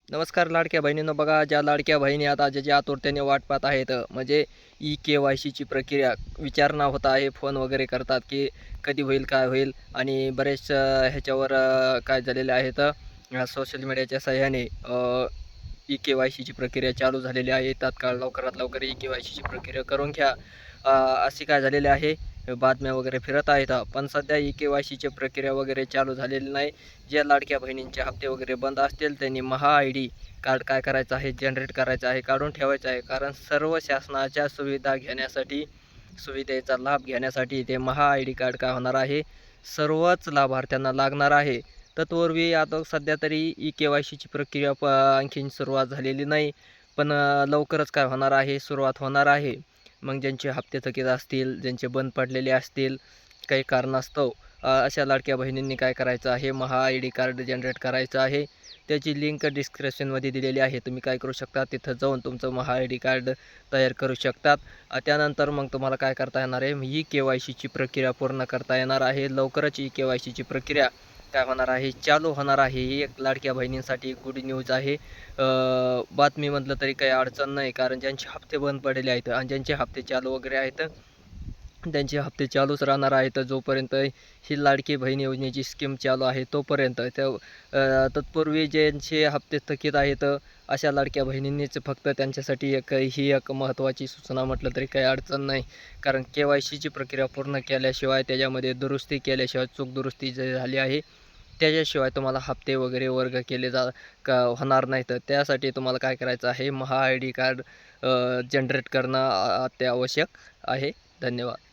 नमस्कार लाडक्या बहिणींनो, बघा ज्या लाडक्या बहिणी आता ज्याच्या आतुरतेने वाट पाहत आहेत, म्हणजे ई-के-वाय-सीची प्रक्रिया विचारणा होत आहे. फोन वगैरे करतात की कधी होईल, काय होईल, आणि बरेच ह्याच्यावर काय झालेले आहेत, सोशल मीडियाच्या सहाय्याने ई-के-वाय-सीची प्रक्रिया चालू झालेली आहे. तात्काळ लवकरात लवकर ई-के-वाय-सीची प्रक्रिया करून घ्या, अशी काय झालेले आहे, बातम्या वगैरे फिरत आहेत. पण सध्या ई-के-वाय-सीची प्रक्रिया वगैरे चालू झालेली नाही. ज्या लाडक्या बहिणींचे हप्ते वगैरे बंद असतील त्यांनी महा आय डी कार्ड काय करायचं आहे, जनरेट करायचं आहे, काढून ठेवायचं आहे. कारण सर्व शासनाच्या सुविधा घेण्यासाठी, सुविधेचा लाभ घेण्यासाठी ते महा आय डी कार्ड काय होणार आहे, सर्वच लाभार्थ्यांना लागणार आहे. तत्पूर्वी आता सध्या तरी ई-के-वाय-सीची प्रक्रिया आणखीन सुरुवात झालेली नाही, पण लवकरच काय होणार आहे, सुरुवात होणार आहे. मग ज्यांचे हप्ते थकीत असतील, ज्यांचे बंद पडलेले असतील काही कारणास्तव, अशा लाडक्या बहिणींनी काय करायचं आहे, महा आय डी कार्ड जनरेट करायचं आहे. त्याची लिंक डिस्क्रिप्शनमध्ये दिलेली आहे. तुम्ही काय करू शकता, तिथं जाऊन तुमचं महा आय डी कार्ड तयार करू शकतात. त्यानंतर मग तुम्हाला काय करता येणार आहे, ई-के-वाय-सीची प्रक्रिया पूर्ण करता येणार आहे. लवकरच ई-के-वाय-सीची प्रक्रिया काय होणार आहे, चालू होणार आहे. ही एक लाडक्या बहिणींसाठी गुड न्यूज आहे. बातमी म्हटलं तरी काही अडचण नाही, कारण ज्यांचे हप्ते बंद पडलेले आहेत आणि ज्यांचे हप्ते चालू वगैरे आहेत त्यांचे हप्ते चालूच राहणार आहेत जोपर्यंत ही लाडकी बहीण योजनेची स्कीम चालू आहे तोपर्यंत. तत्पूर्वी ज्यांचे हप्ते थकीत आहेत अशा लाडक्या बहिणींनीच फक्त त्यांच्यासाठी ही एक महत्त्वाची सूचना म्हटलं तरी काही अडचण नाही. कारण के-वाय-सीची प्रक्रिया पूर्ण केल्याशिवाय, त्याच्यामध्ये दुरुस्ती केल्याशिवाय, चूक दुरुस्ती जी झाली आहे त्याच्याशिवाय तुम्हाला हप्ते वगैरे वर्ग केले होणार नाहीत. त्यासाठी तुम्हाला काय करायचं आहे, महा आय डी कार्ड जनरेट करणं अत्यावश्यक आहे. धन्यवाद.